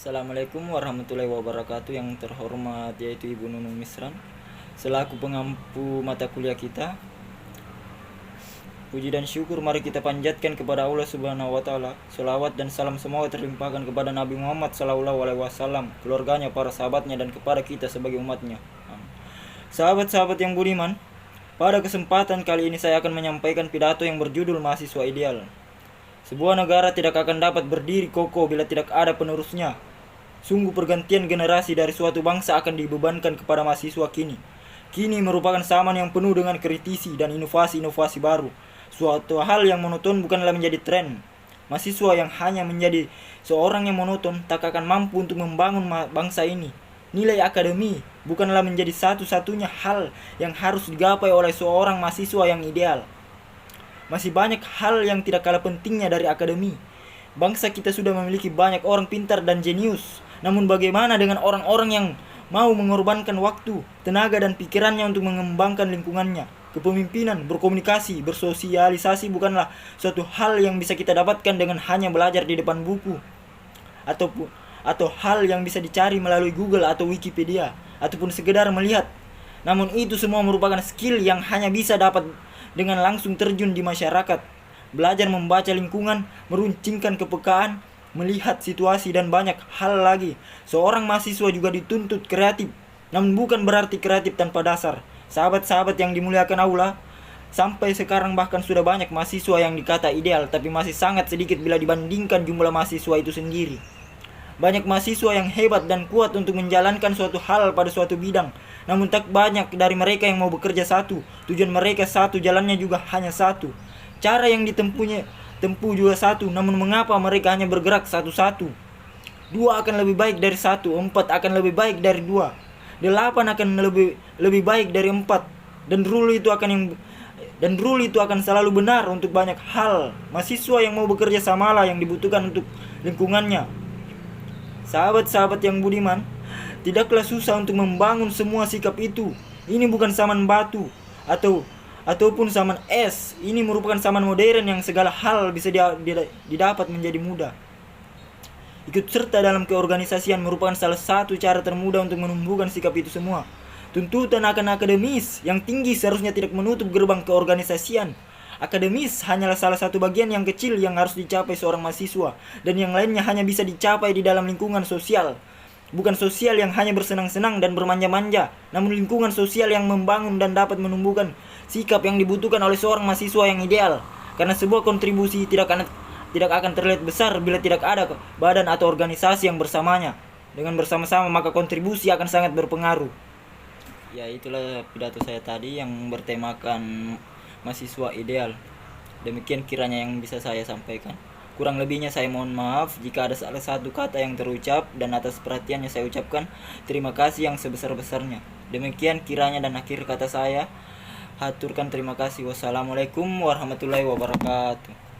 Assalamualaikum warahmatullahi wabarakatuh. Yang terhormat yaitu Ibu Nunung Misran selaku pengampu mata kuliah kita. Puji dan syukur mari kita panjatkan kepada Allah Subhanahu wa taala. Selawat dan salam semua terlimpahkan kepada Nabi Muhammad sallallahu alaihi wasallam, keluarganya, para sahabatnya, dan kepada kita sebagai umatnya. Sahabat-sahabat yang budiman, pada kesempatan kali ini saya akan menyampaikan pidato yang berjudul Mahasiswa Ideal. Sebuah negara tidak akan dapat berdiri kokoh bila tidak ada penerusnya. Sungguh pergantian generasi dari suatu bangsa akan dibebankan kepada mahasiswa kini. Kini merupakan zaman yang penuh dengan kritisi dan inovasi-inovasi baru. Suatu hal yang monoton bukanlah menjadi tren. Mahasiswa yang hanya menjadi seorang yang monoton tak akan mampu untuk membangun bangsa ini. Nilai akademi bukanlah menjadi satu-satunya hal yang harus digapai oleh seorang mahasiswa yang ideal. Masih banyak hal yang tidak kalah pentingnya dari akademi. Bangsa kita sudah memiliki banyak orang pintar dan jenius. Namun bagaimana dengan orang-orang yang mau mengorbankan waktu, tenaga, dan pikirannya untuk mengembangkan lingkungannya? Kepemimpinan, berkomunikasi, bersosialisasi bukanlah suatu hal yang bisa kita dapatkan dengan hanya belajar di depan buku atau hal yang bisa dicari melalui Google atau Wikipedia ataupun sekedar melihat. Namun itu semua merupakan skill yang hanya bisa dapat dengan langsung terjun di masyarakat, belajar membaca lingkungan, meruncingkan kepekaan, melihat situasi, dan banyak hal lagi. Seorang mahasiswa juga dituntut kreatif, namun bukan berarti kreatif tanpa dasar. Sahabat-sahabat yang dimuliakan Allah, sampai sekarang bahkan sudah banyak mahasiswa yang dikata ideal, tapi masih sangat sedikit bila dibandingkan jumlah mahasiswa itu sendiri. Banyak mahasiswa yang hebat dan kuat untuk menjalankan suatu hal pada suatu bidang, namun tak banyak dari mereka yang mau bekerja satu. Tujuan mereka satu, jalannya juga hanya satu. Cara yang tempuh juga satu, namun mengapa mereka hanya bergerak satu-satu? 2 akan lebih baik dari 1, 4 akan lebih baik dari 2, 8 akan lebih baik dari 4, dan rule itu akan selalu benar untuk banyak hal. Mahasiswa yang mau bekerja samalah yang dibutuhkan untuk lingkungannya. Sahabat-sahabat yang budiman, tidaklah susah untuk membangun semua sikap itu. Ini bukan zaman batu ataupun zaman es. Ini merupakan zaman modern yang segala hal bisa didapat menjadi mudah. Ikut serta dalam keorganisasian merupakan salah satu cara termudah untuk menumbuhkan sikap itu semua. Tuntutan akan akademis yang tinggi seharusnya tidak menutup gerbang keorganisasian. Akademis hanyalah salah satu bagian yang kecil yang harus dicapai seorang mahasiswa, dan yang lainnya hanya bisa dicapai di dalam lingkungan sosial. Bukan sosial yang hanya bersenang-senang dan bermanja-manja, namun lingkungan sosial yang membangun dan dapat menumbuhkan sikap yang dibutuhkan oleh seorang mahasiswa yang ideal. Karena sebuah kontribusi tidak akan terlihat besar bila tidak ada badan atau organisasi yang bersamanya. Dengan bersama-sama maka kontribusi akan sangat berpengaruh. Ya, itulah pidato saya tadi yang bertemakan mahasiswa ideal. Demikian kiranya yang bisa saya sampaikan. Kurang lebihnya saya mohon maaf jika ada salah satu kata yang terucap, dan atas perhatiannya saya ucapkan terima kasih yang sebesar-besarnya. Demikian kiranya, dan akhir kata saya haturkan terima kasih. Wassalamualaikum warahmatullahi wabarakatuh.